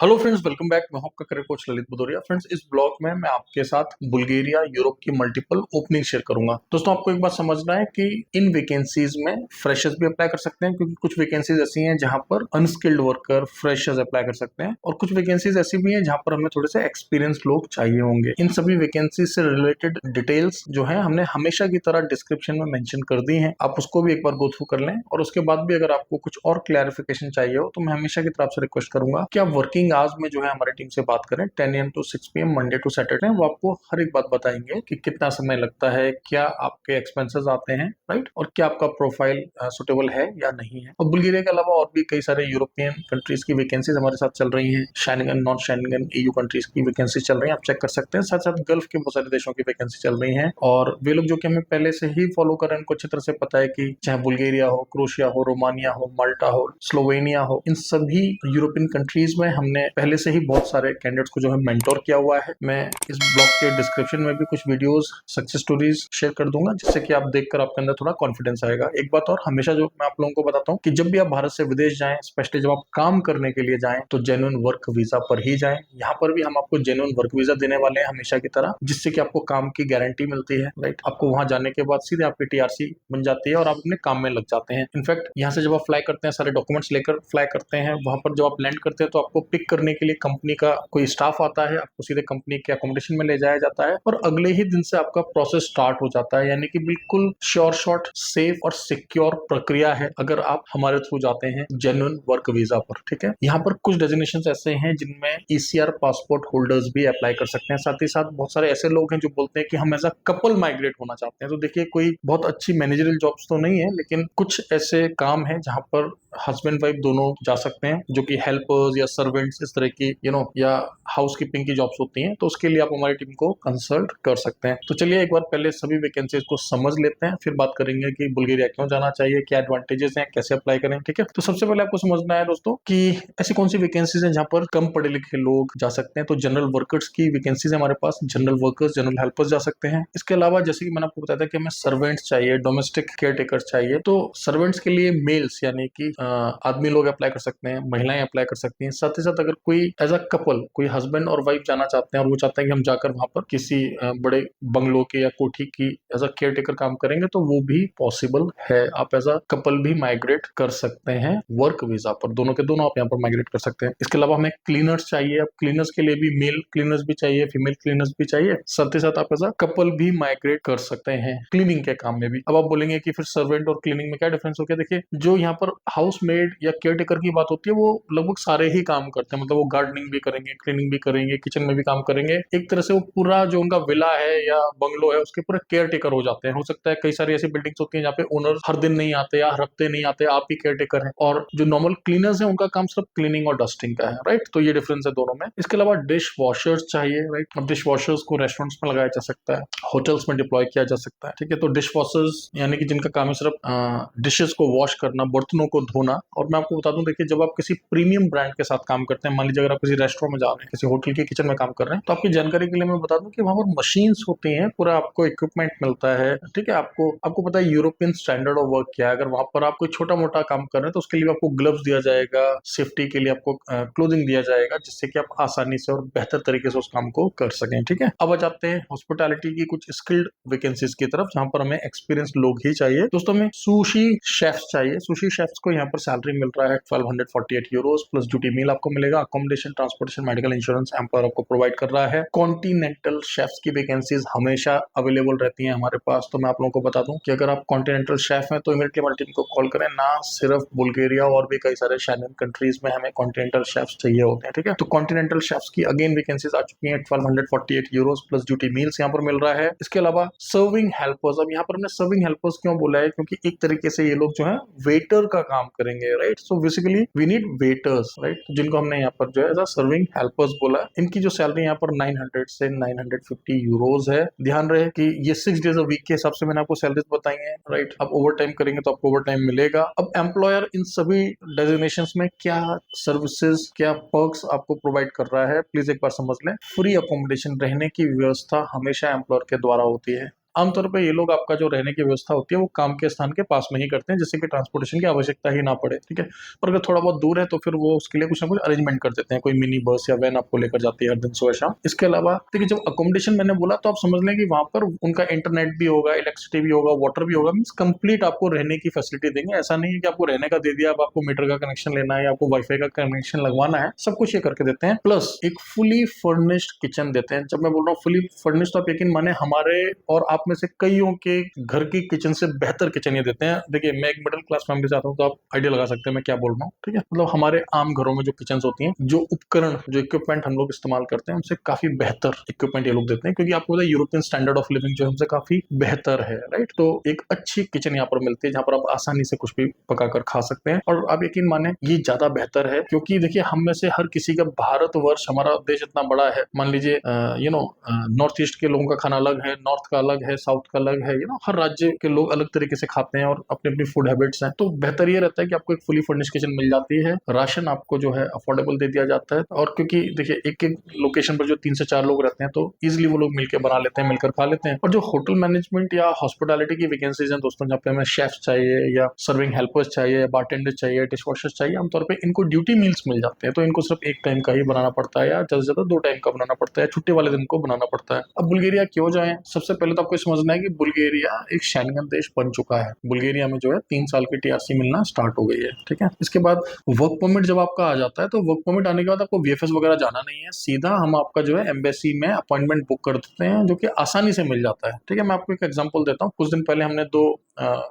Hello friends, welcome back. मैं हूं आपका career coach Lalit Bhadauria. Friends, इस ब्लॉग में मैं आपके साथ बुल्गारिया यूरोप की मल्टीपल ओपनिंग शेयर करूंगा। दोस्तों, आपको एक बात समझना है कि इन वैकेंसीज में फ्रेशर्स भी अप्लाई कर सकते हैं, क्योंकि कुछ वैकेंसीज ऐसी हैं जहां पर अनस्किल्ड वर्कर फ्रेशर्स अप्लाई कर सकते हैं, और कुछ वैकेंसीज ऐसी भी हैं जहां पर हमें थोड़े से एक्सपीरियंस लोग चाहिए होंगे। इन सभी वैकेंसीज से रिलेटेड डिटेल्स जो है हमने हमेशा की तरह डिस्क्रिप्शन में मेंशन कर दी है। आप उसको भी एक बार गो थ्रू कर लें, और उसके बाद भी अगर आपको कुछ और क्लैरिफिकेशन चाहिए हो तो मैं हमेशा की तरफ से रिक्वेस्ट करूंगा कि आप वर्किंग आवर्स में जो है हमारी टीम से बात करें। 10 AM to 6 PM Monday to Saturday. वो आपको हर एक बात बताएंगे कि कितना समय लगता है, क्या आपके एक्सपेंसेस आते हैं, राइट, और क्या आपका प्रोफाइल सुटेबल है या नहीं है। और बुल्गारिया के अलावा और भी कई सारे यूरोपियन कंट्रीज की वैकेंसीज हमारे साथ चल रही हैं। Schengen, non Schengen, EU countries की वैकेंसी चल रही है, आप चेक कर सकते हैं। साथ साथ गल्फ के बहुत सारे देशों की वैकेंसी चल रही है, और वे लोग जो कि हमें पहले से ही फॉलो कर रहे हैं, उनको अच्छी तरह से पता है कि चाहे बुल्गारिया हो, क्रोशिया हो, रोमानिया हो, माल्टा हो, स्लोवेनिया हो, इन सभी यूरोपियन कंट्रीज में हमने पहले से ही बहुत सारे कैंडिडेट्स को जो है मेंटोर किया हुआ है। मैं इस ब्लॉग के डिस्क्रिप्शन में भी कुछ वीडियोस, सक्सेस स्टोरीज शेयर कर दूंगा, जिससे कि आप देखकर आपके अंदर थोड़ा कॉन्फिडेंस आएगा। एक बात और, हमेशा जो मैं आप लोगों को बताता हूँ कि जब भी आप भारत से विदेश जाएं, स्पेशली जब आप काम करने के लिए जाएं, तो जेन्युइन वर्क वीजा पर ही जाएं। यहाँ पर भी हम आपको जेन्युइन वर्क वीजा देने वाले हैं हमेशा की तरह, जिससे कि आपको काम की गारंटी मिलती है, राइट। आपको वहां जाने के बाद सीधे आपकी TRC बन जाती है और आप अपने काम में लग जाते हैं। इनफैक्ट यहाँ से जब आप फ्लाई करते हैं, सारे डॉक्यूमेंट्स लेकर फ्लाई करते हैं, वहां पर जब आप लैंड करते हैं तो आपको पिक करने के लिए कंपनी का कोई स्टाफ आता है, आपको सीधे कंपनी के अकोमोडेशन में ले जाया जाता है, और अगले ही दिन से आपका प्रोसेस स्टार्ट हो जाता है। यानी कि बिल्कुल श्योर शॉट, सेफ और सिक्योर प्रक्रिया है अगर आप हमारे थ्रू जाते हैं जेन्युइन वर्क वीजा पर, ठीक है। यहाँ पर कुछ डेजिग्नेशंस ऐसे हैं जिनमें ECR पासपोर्ट होल्डर्स भी अप्लाई कर सकते हैं। साथ ही साथ बहुत सारे ऐसे लोग हैं जो बोलते हैं कि हम एज अ कपल माइग्रेट होना चाहते हैं। तो देखिए, कोई बहुत अच्छी मैनेजरियल जॉब्स तो नहीं है, लेकिन कुछ ऐसे काम है जहां पर हस्बैंड वाइफ दोनों जा सकते हैं, जो कि हेल्पर्स या सर्वेंट्स, इस तरह की या हाउसकीपिंग की जॉब्स होती हैं। तो उसके लिए आप हमारी टीम को कंसल्ट कर सकते हैं। तो चलिए एक बार पहले सभी वैकेंसीज को समझ लेते हैं, फिर बात करेंगे कि बुल्गारिया क्यों जाना चाहिए, क्या एडवांटेजेस हैं, कैसे अप्लाई करें, ठीक है। तो सबसे पहले आपको समझना है दोस्तों कि ऐसी कौन सी वैकेंसीज हैं जहां पर कम पढ़े लिखे लोग जा सकते हैं। तो जनरल वर्कर्स की वैकेंसीज हमारे पास, जनरल वर्कर्स, जनरल हेल्पर्स जा सकते हैं। इसके अलावा जैसे कि मैंने आपको बताया था कि हमें सर्वेंट्स चाहिए, डोमेस्टिक केयर टेकर्स चाहिए। तो सर्वेंट्स के लिए मेल्स यानी कि आदमी लोग अप्लाई कर सकते हैं, महिलाएं अप्लाई कर सकती हैं। साथ ही साथ अगर कोई एज अ कपल, कोई हस्बैंड और वाइफ जाना चाहते हैं और वो चाहते हैं कि हम जाकर वहां पर किसी बड़े बंगलो के या कोठी की एज अ केयर टेकर काम करेंगे, तो वो भी पॉसिबल है। आप एज अ कपल भी माइग्रेट कर सकते हैं वर्क वीजा पर, दोनों के दोनों आप यहाँ पर माइग्रेट कर सकते हैं। इसके अलावा हमें क्लीनर्स चाहिए। अब क्लीनर्स के लिए भी मेल क्लीनर्स भी चाहिए, फीमेल क्लीनर्स भी चाहिए। साथ ही साथ आप एज अ कपल भी माइग्रेट कर सकते हैं क्लीनिंग के काम में भी। अब आप बोलेंगे कि फिर सर्वेंट और क्लीनिंग में क्या डिफरेंस हो गया। देखिए, जो यहाँ पर हाउस मेड या केयर टेकर की बात होती है, वो लगभग सारे ही काम करते हैं। मतलब वो गार्डनिंग भी करेंगे, क्लीनिंग भी करेंगे, किचन में भी काम करेंगे। एक तरह से वो पूरा जो उनका विला है या बंगलो है, उसके पूरे केयर टेकर हो जाते हैं। हो सकता है कई सारी ऐसी बिल्डिंग्स होती हैं जहाँ पे ओनर हर दिन नहीं आते या हर हफ्ते नहीं आते, आप ही केयर टेकर हैं। और जो नॉर्मल क्लीनर्स हैं, उनका काम सिर्फ क्लीनिंग और डस्टिंग का है, राइट। तो ये डिफरेंस है दोनों में। इसके अलावा डिश वॉशर्स चाहिए, राइट। अब डिश वॉशर्स को रेस्टोरेंट्स में लगाया जा सकता है, होटल्स में डिप्लॉय किया जा सकता है, ठीक है। तो डिश वॉशर्स यानी कि जिनका काम है सिर्फ डिशेस को वॉश करना, बर्तनों को धोना। और मैं आपको बता दूं, देखिए, जब आप किसी प्रीमियम ब्रांड के साथ काम करते हैं, मान लीजिए अगर आप किसी रेस्टोरेंट में जा रहे हैं, किसी होटल के किचन में काम कर रहे हैं, तो आपकी जानकारी के लिए मैं बता दूं कि वहां पर मशीन्स होती हैं, पूरा आपको इक्विपमेंट मिलता है, ठीक है। आपको आपको पता है यूरोपियन स्टैंडर्ड ऑफ वर्क क्या है। अगर वहां पर आप कोई छोटा मोटा काम कर रहे हैं तो उसके लिए आपको ग्लव्स दिया जाएगा, सेफ्टी के लिए आपको क्लोथिंग दिया जाएगा, जिससे कि आप आसानी से और बेहतर तरीके से उस काम को कर सकें, ठीक है। अब आ जाते हैं हॉस्पिटैलिटी की कुछ स्किल्ड वैकेंसीज की तरफ, जहां पर हमें एक्सपीरियंस लोग ही चाहिए। दोस्तों, हमें सुशी शेफ्स चाहिए। सुशी शेफ्स को यहाँ पर सैलरी मिल रहा है 1248 यूरोस प्लस ड्यूटी मील आपको मिलेगा। Accommodation, transportation, medical insurance empire आपको प्रोवाइड कर रहा है। कॉन्टिनेंटल शेफ्स की वैकेंसीज हमेशा अवेलेबल रहती हैं हमारे पास। तो मैं आप लोगों को बता दूं कि अगर आप कॉन्टिनेंटल शेफ हैं तो इमीडिएटली हमारी टीम को कॉल करें। ना सिर्फ बुल्गारिया, और भी कई सारे शेंगन कंट्रीज में हमें कॉन्टिनेंटल शेफ्स चाहिए होते हैं, ठीक है। तो कॉन्टिनेंटल शेफ्स की अगेन वैकेंसीज आ चुकी हैं। 1248 यूरोस प्लस ड्यूटी मील्स यहाँ पर मिल रहा है। इसके अलावा सर्विंग हेल्पर्स। अब यहाँ पर हमने सर्विंग हेल्पर्स क्यों बोला है, क्योंकि एक तरीके से ये लोग जो है वेटर का काम करेंगे, right. So basically we need waiters, right, जिनको हमने यहाँ पर जो है सर्विंग हेल्पर्स बोला। इनकी जो सैलरी यहाँ पर 900 से 950 यूरोज है। ध्यान रहे कि ये 6 डेज अ वीक के हिसाब से मैंने आपको सैलरीज बताई है, राइट। आप ओवर टाइम करेंगे तो आपको ओवर टाइम मिलेगा। अब एम्प्लॉयर इन सभी डेजिग्नेशंस में क्या सर्विसेज, क्या पर्क्स आपको प्रोवाइड कर रहा है, प्लीज एक बार समझ लें। फ्री अकोमोडेशन, रहने की व्यवस्था हमेशा एम्प्लॉयर के द्वारा होती है। आमतौर पर ये लोग आपका जो रहने की व्यवस्था होती है वो काम के स्थान के पास में ही करते हैं, जिससे कि ट्रांसपोर्टेशन की आवश्यकता ही ना पड़े, ठीक है। और अगर थोड़ा बहुत दूर है तो फिर वो उसके लिए कुछ ना कुछ अरेंजमेंट कर देते हैं, कोई मिनी बस या वैन आपको लेकर जाती है हर दिन सुबह शाम। इसके अलावा देखिए, जब अकोमोडेशन मैंने बोला तो आप समझ लें कि वहां पर उनका इंटरनेट भी होगा, इलेक्ट्रिसिटी भी होगा, वाटर भी होगा, मींस कंप्लीट आपको रहने की फैसिलिटी देंगे। ऐसा नहीं है कि आपको रहने का दे दिया, अब आपको मीटर का कनेक्शन लेना है या आपको वाईफाई का कनेक्शन लगवाना है, सब कुछ ये करके देते हैं। प्लस एक फुली फर्निश्ड किचन देते हैं। जब मैं बोल रहा हूँ फुली फर्निश्ड, तो आप यकीन माने हमारे और आप में से कईयों के घर की किचन से बेहतर किचन ये देते हैं। देखिए, मैं एक मिडिल क्लास फैमिली से आता हूँ, तो आप आइडिया लगा सकते हैं मैं क्या बोल रहा हूँ, ठीक है। मतलब हमारे आम घरों में जो किचन होती हैं, जो उपकरण, जो इक्विपमेंट हम लोग इस्तेमाल करते हैं, उनसे काफी बेहतर इक्विपमेंट ये लोग देते हैं, क्योंकि आपको पता है यूरोपियन स्टैंडर्ड ऑफ लिविंग जो हमसे काफी बेहतर है, राइट। तो एक अच्छी किचन यहाँ पर मिलती है, जहाँ पर आप आसानी से कुछ भी पकाकर खा सकते हैं। और आप यकीन माने ये ज्यादा बेहतर है, क्योंकि देखिए, हम में से हर किसी का, भारतवर्ष हमारा देश इतना बड़ा है, मान लीजिए नॉर्थ ईस्ट के लोगों का खाना अलग है, नॉर्थ का अलग है, साउथ का अलग है, हर राज्य के लोग अलग तरीके से खाते हैं और अपनी अपनी फूड हैबिट्स हैं। तो बेहतर ये रहता है कि आपको एक फुली फर्निश्ड किचन मिल जाती है, राशन आपको जो है अफोर्डेबल दे दिया जाता है। और क्योंकि देखिए, एक एक लोकेशन पर जो 3 से 4 लोग रहते हैं, तो इजिली वो लोग मिलकर बना लेते हैं, मिलकर खा लेते हैं। और जो होटल मैनेजमेंट या हॉस्पिटैलिटी की वैकेंसीज हैं दोस्तों, जहाँ पे हमें शेफ चाहिए या सर्विंग हेल्पर्स चाहिए, बारटेंडर चाहिए, डिश वॉशर्स चाहिए, आमतौर पर इनको ड्यूटी मील्स मिल जाते हैं। तो इनको सिर्फ एक टाइम का ही बनाना पड़ता है, या ज्यादा से ज्यादा 2 टाइम का बनाना पड़ता है, छुट्टी वाले दिन को बनाना पड़ता है। अब बुल्गारिया क्यों जाएं? सबसे पहले तो आपको समझना है कि बुल्गारिया एक शेंगन देश बन चुका है। बुल्गारिया में जो है 3 साल की टीआरसी मिलना स्टार्ट हो गई है, ठीक है। इसके बाद वर्क परमिट जब आपका आ जाता है, तो वर्क परमिट आने के बाद आपको वीएफएस वगैरह जाना नहीं है, सीधा हम आपका जो है एम्बेसी में अपॉइंटमेंट बुक कर देते हैं, जो कि आसानी से मिल जाता है, ठीक है। मैं आपको एक एग्जांपल देता हूँ। कुछ दिन पहले हमने 2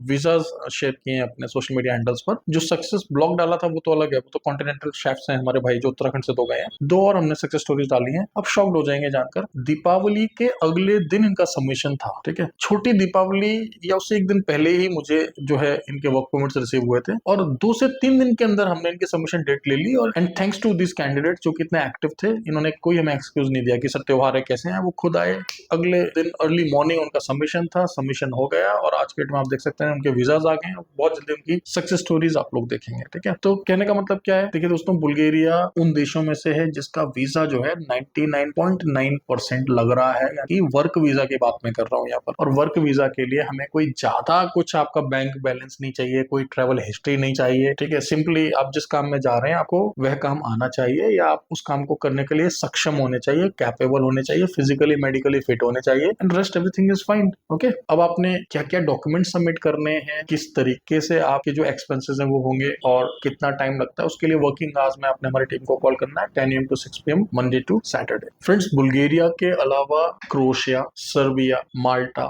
वीजाज शेयर किए हैं अपने सोशल मीडिया हैंडल्स पर। जो सक्सेस ब्लॉग डाला था वो तो अलग है, वो तो कॉन्टिनेंटल शेफ्स हैं हमारे भाई, जो उत्तराखंड से 2 गए हैं। 2 और हमने सक्सेस स्टोरीज डाली हैं। अब शॉक्ड हो जाएंगे जानकर, दीपावली के अगले दिन इनका सबमिशन था, ठीक है। छोटी दीपावली या उससे एक दिन पहले ही मुझे जो है इनके वर्क परमिट्स रिसीव हुए थे, और 2 से 3 दिन के अंदर हमने इनके सबमिशन डेट ले ली। और and thanks to this candidate जो कि इतने एक्टिव थे, इन्होंने कोई हमें एक्सक्यूज नहीं दिया कि सर त्योहार है, कैसे हैं। वो खुद आए, अगले दिन अर्ली मॉर्निंग उनका सबमिशन था, सबमिशन हो गया, और आज के डेट में आप देख सकते हैं उनके वीजाज आ गए हैं। बहुत जल्दी उनकी सक्सेस स्टोरीज आप लोग देखेंगे, ठीक है। तो कहने का मतलब क्या है? देखिए दोस्तों, बुल्गारिया उन देशों में से है जिसका वीजा जो है 99.9% लग रहा है, यानी वर्क वीजा की बात मैं कर रहा हूँ यहाँ पर। और वर्क वीजा के लिए हमें कोई ज्यादा कुछ आपका बैंक बैलेंस नहीं चाहिए, कोई ट्रेवल हिस्ट्री नहीं चाहिए, ठीक है। सिंपली आप जिस काम में जा रहे हैं, आपको वह काम आना चाहिए, या आप उस काम को करने के लिए सक्षम होने चाहिए, कैपेबल होने चाहिए, फिजिकली मेडिकली फिट होने चाहिए, and rest everything is fine, okay. अब आपने क्या क्या डॉक्यूमेंट सबमिट करने हैं, किस तरीके से आपके जो एक्सपेंसेस हैं वो होंगे, और कितना टाइम लगता है, उसके लिए वर्किंग आवर्स में आपने हमारी टीम को कॉल करना है 10 AM to 6 PM Monday to Saturday. Friends, Bulgaria के अलावा क्रोएशिया, सर्बिया, माल्टा,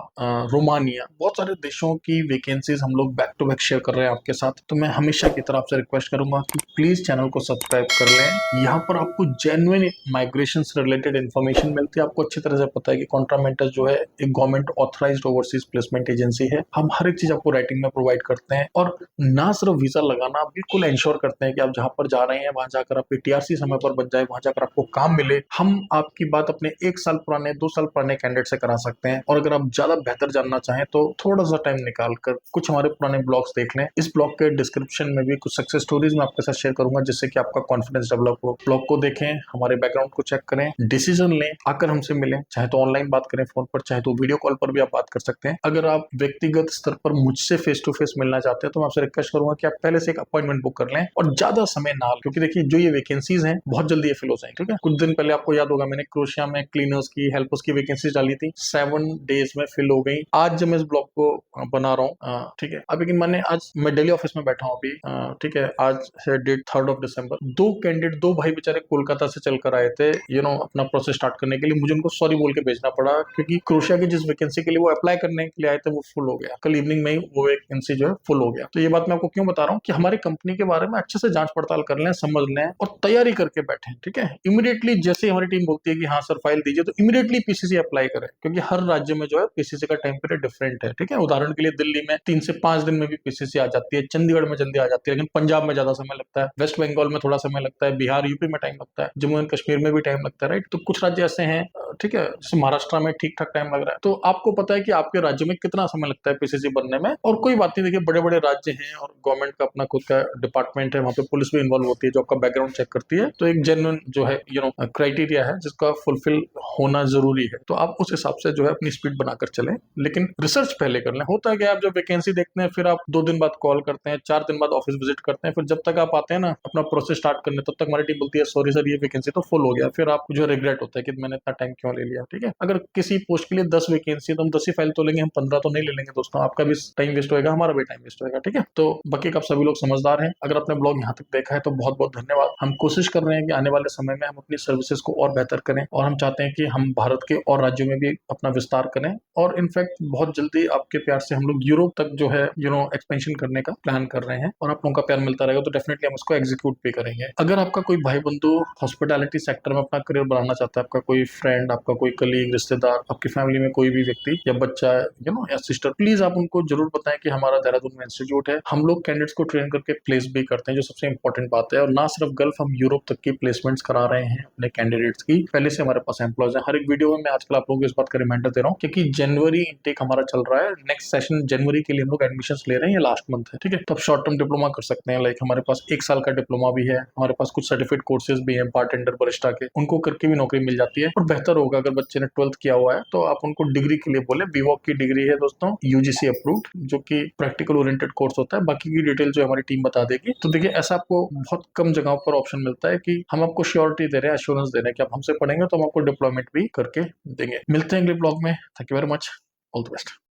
रोमानिया, बहुत सारे देशों की वैकेंसीज हम लोग बैक टू बैक शेयर कर रहे हैं आपके साथ। तो मैं हमेशा की तरफ से रिक्वेस्ट करूंगा कि प्लीज चैनल को सब्सक्राइब कर लें। यहाँ पर आपको जेन्युइन माइग्रेशन से रिलेटेड इन्फॉर्मेशन मिलती है। आपको अच्छी तरह से पता है कि कॉन्ट्रामेंटस जो है एक government authorised overseas placement agency है। हम हर एक चीज आपको राइटिंग में प्रोवाइड करते हैं, और ना सिर्फ वीजा लगाना, बिल्कुल इंश्योर करते हैं कि आप जहां पर जा रहे हैं वहां जाकर आपकी टीआरसी समय पर बन जाए, वहां जाकर आपको काम मिले। हम आपकी बात अपने 1 साल पुराने, 2 साल पुराने कैंडिडेट से करा सकते हैं। और अगर आप ज्यादा बेहतर जानना चाहें तो थोड़ा सा टाइम निकाल कर कुछ हमारे पुराने ब्लॉग्स देख लें। इस ब्लॉग के डिस्क्रिप्शन में भी कुछ सक्सेस स्टोरीज मैं आपके साथ शेयर करूंगा, जिससे कि आपका कॉन्फिडेंस डेवलप हो। ब्लॉग को देखें, हमारे बैकग्राउंड को चेक करें, डिसीजन लें, आकर हमसे मिलें, चाहे तो ऑनलाइन बात करें फोन पर, चाहे तो वीडियो कॉल पर भी आप बात कर सकते हैं। अगर आप व्यक्तिगत स्तर पर मुझसे फेस टू फेस मिलना चाहते हैं तो मैं आपसे रिक्वेस्ट करूंगा कि आप पहले से एक अपॉइंटमेंट बुक कर लें, और ज्यादा समय ना, क्योंकि देखिए जो ये वैकेंसीज हैं बहुत जल्दी ये फिल हो जाएंगे, ठीक है। कुछ दिन पहले आपको याद होगा मैंने क्रोएशिया में क्लीनर्स की, हेल्पर्स की वैकेंसीज डाली थी, 7 डेज में फिल हो गई। आज जब मैं इस ब्लॉग को बना रहा हूँ, ठीक है, अब लेकिन मैंने आज मैं दिल्ली ऑफिस में बैठा हूँ अभी, ठीक है, आज है डेट 3 दिसंबर। 2 कैंडिडेट, 2 भाई बेचारे कोलकाता से चलकर आए थे अपना प्रोसेस स्टार्ट करने के लिए। मुझे उनको सॉरी बोल के भेजना पड़ा, क्योंकि क्रोएशिया की जिस वैकेंसी के लिए वो अप्लाई करने के लिए आए थे वो फुल हो गया। कल इवनिंग में ही वो वैकेंसी जो है फुल हो गया। तो ये बात मैं आपको क्यों बता रहा हूँ कि हमारी कंपनी के बारे में अच्छे से जांच पड़ताल कर लें, समझ लें, और तैयारी करके बैठें, ठीक है। इमीडिएटली जैसे हमारी टीम बोलती है कि हाँ सर फाइल दीजिए, तो इमीडिएटली पीसीसी अप्लाई करें, क्योंकि हर राज्य में जो है पीसीसी का टाइम पीरियड डिफरेंट है, ठीक है। उदाहरण के लिए दिल्ली में 3 से 5 दिन में भी पीसीसी आ जाती है, चंडीगढ़ में जल्दी आ जाती है, लेकिन पंजाब में ज्यादा समय लगता है, वेस्ट बंगाल में थोड़ा समय लगता है, बिहार यूपी में टाइम लगता है, जम्मू एंड कश्मीर में भी टाइम लगता है, राइट। तो कुछ राज्य ऐसे हैं, ठीक है, जैसे महाराष्ट्र में ठीक ठाक टाइम लग रहा है। तो आपको पता है कि आपके राज्य में कितना समय लगता है पीसीसी बनने में। और कोई बात नहीं, देखिए बड़े बड़े राज्य हैं और गवर्नमेंट का अपना खुद का डिपार्टमेंट है, वहां पे पुलिस भी इन्वॉल्व होती है जो आपका बैकग्राउंड चेक करती है। तो एक जेन्युइन जो है क्राइटेरिया है जिसका फुलफिल होना जरूरी है। तो आप उस हिसाब से जो है अपनी स्पीड लिमिट बनाकर चलें, लेकिन रिसर्च पहले कर लें। होता है कि आप जब वैकेंसी देखते हैं फिर आप 2 दिन बाद कॉल करते हैं, 4 दिन बाद ऑफिस विजिट करते हैं, फिर जब तक आप आते हैं ना अपना प्रोसेस स्टार्ट करने, तब तक हमारी टीम बोलती है सॉरी सर ये वैकेंसी तो फुल हो गया। फिर आपको जो रिग्रेट होता है कि मैंने इतना टाइम क्यों ले लिया। ठीक है, अगर किसी पोस्ट के लिए 10 वैकेंसी है तो हम 10 ही फाइल तो लेंगे, हम 15 तो नहीं ले लेंगे दोस्तों। आपका भी टाइम वेस्ट होएगा, हमारा भी टाइम वेस्ट होएगा। ठीक है, तो बाकी का आप सभी लोग समझदार हैं। अगर आपने ब्लॉग यहाँ तक देखा है तो बहुत बहुत धन्यवाद। हम कोशिश कर रहे हैं कि आने वाले समय में हम अपनी सर्विसेज को और बेहतर करें, और हम चाहते हैं कि हम भारत के और राज्यों में भी अपना विस्तार करें, और इनफैक्ट बहुत जल्दी आपके प्यार से हम लोग यूरोप तक जो है एक्सपेंशन करने का प्लान कर रहे हैं, और आप लोगों का प्यार मिलता रहेगा तो डेफिनेटली हम उसको एग्जीक्यूट भी करेंगे। अगर आपका कोई भाई बंधु हॉस्पिटैलिटी सेक्टर में अपना करियर बनाना चाहता है, आपका कोई फ्रेंड, आपका कोई कलीग, रिश्तेदार, आपकी फैमिली में कोई भी व्यक्ति या बच्चा या सिस्टर, प्लीज आप उनको जरूर बताएं कि हमारा देहरादून में इंस्टीट्यूट है। हम लोग कैंडिडेट्स को ट्रेन करके प्लेस भी करते हैं, जो सबसे इंपॉर्टेंट बात है। और ना सिर्फ गल्फ, हम यूरोप तक की प्लेसमेंट्स करा रहे हैं अपने कैंडिडेट्स की। पहले से हमारे पास एम्प्लॉयज हैं। हर एक वीडियो में मैं आजकल आप लोगों को इस बात का रिमाइंडर दे रहा हूँ, क्योंकि जनवरी इनटेक हमारा चल रहा है। नेक्स्ट सेशन जनवरी के लिए हम लोग एडमिशन ले रहे हैं, ये लास्ट मंथ है। ठीक है, तो आप शॉर्ट टर्म डिप्लोमा कर सकते हैं। लाइक हमारे पास 1 साल का डिप्लोमा भी है, हमारे पास कुछ सर्टिफिकेट कोर्सेज भी हैं, बारटेंडर, बरिस्टा के, उनको करके भी नौकरी मिल जाती है। और बेहतर होगा अगर बच्चे ने 12th किया हुआ है तो आप उनको डिग्री के लिए बोले। बीवॉक की डिग्री है दोस्तों, यूजीसी अप्रूव्ड, जो कि प्रैक्टिकल ओरिएंटेड कोर्स होता है। बाकी की डिटेल जो हमारी टीम बता देगी। तो देखिए, ऐसा आपको बहुत कम जगहों पर ऑप्शन मिलता है कि हम आपको श्योरिटी दे रहे हैं, एश्योरेंस दे रहे हैं कि आप हमसे पढ़ेंगे तो हम आपको डिप्लॉयमेंट भी करके देंगे। मिलते हैं अगले ब्लॉग में। Thank you very much, all the best.